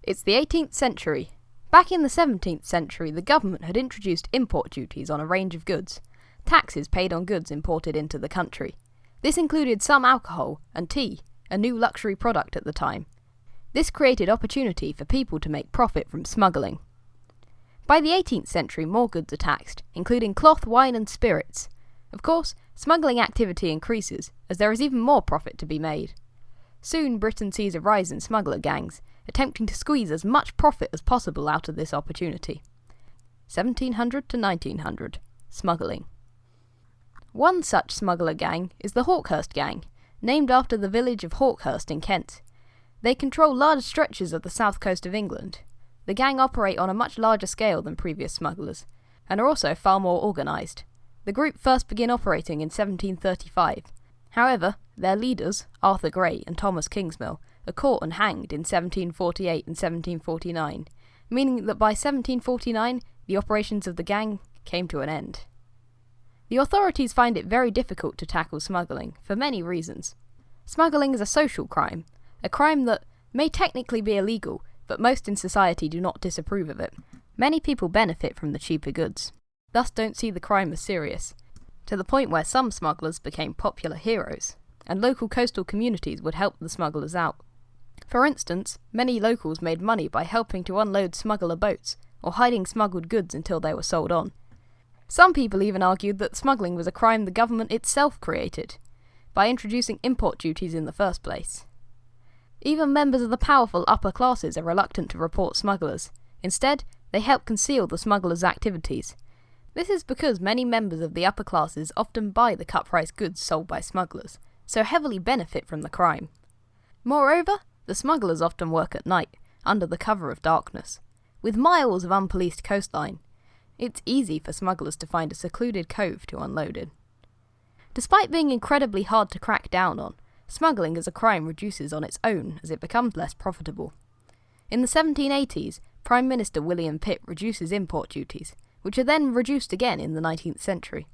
It's the 18th century. Back in the 17th century, the government had introduced import duties on a range of goods, taxes paid on goods imported into the country. This included some alcohol and tea, a new luxury product at the time. This created opportunity for people to make profit from smuggling. By the 18th century, more goods are taxed, including cloth, wine and spirits. Of course, smuggling activity increases, as there is even more profit to be made. Soon, Britain sees a rise in smuggler gangs, attempting to squeeze as much profit as possible out of this opportunity. 1700 to 1900. Smuggling. One such smuggler gang is the Hawkhurst Gang, named after the village of Hawkhurst in Kent. They control large stretches of the south coast of England. The gang operate on a much larger scale than previous smugglers, and are also far more organised. The group first began operating in 1735. However, their leaders, Arthur Gray and Thomas Kingsmill, are caught and hanged in 1748 and 1749, meaning that by 1749 the operations of the gang came to an end. The authorities find it very difficult to tackle smuggling, for many reasons. Smuggling is a social crime, a crime that may technically be illegal, but most in society do not disapprove of it. Many people benefit from the cheaper goods, thus don't see the crime as serious, to the point where some smugglers became popular heroes, and local coastal communities would help the smugglers out. For instance, many locals made money by helping to unload smuggler boats, or hiding smuggled goods until they were sold on. Some people even argued that smuggling was a crime the government itself created, by introducing import duties in the first place. Even members of the powerful upper classes are reluctant to report smugglers. Instead, they help conceal the smugglers' activities. This is because many members of the upper classes often buy the cut-price goods sold by smugglers, so heavily benefit from the crime. Moreover, the smugglers often work at night, under the cover of darkness. With miles of unpoliced coastline, it's easy for smugglers to find a secluded cove to unload in. Despite being incredibly hard to crack down on, smuggling as a crime reduces on its own as it becomes less profitable. In the 1780s, Prime Minister William Pitt reduces import duties, which are then reduced again in the 19th century.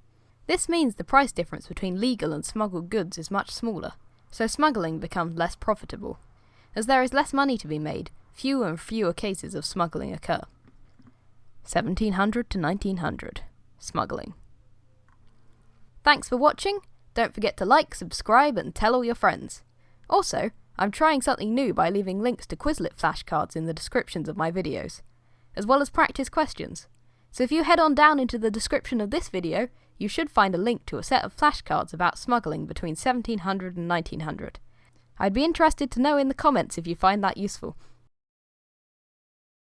This means the price difference between legal and smuggled goods is much smaller, so smuggling becomes less profitable. As there is less money to be made, fewer and fewer cases of smuggling occur. 1700 to 1900. Smuggling. Thanks for watching. Don't forget to like, subscribe and tell all your friends. Also, I'm trying something new by leaving links to Quizlet flashcards in the descriptions of my videos, as well as practice questions. So if you head on down into the description of this video, you should find a link to a set of flashcards about smuggling between 1700 and 1900. I'd be interested to know in the comments if you find that useful.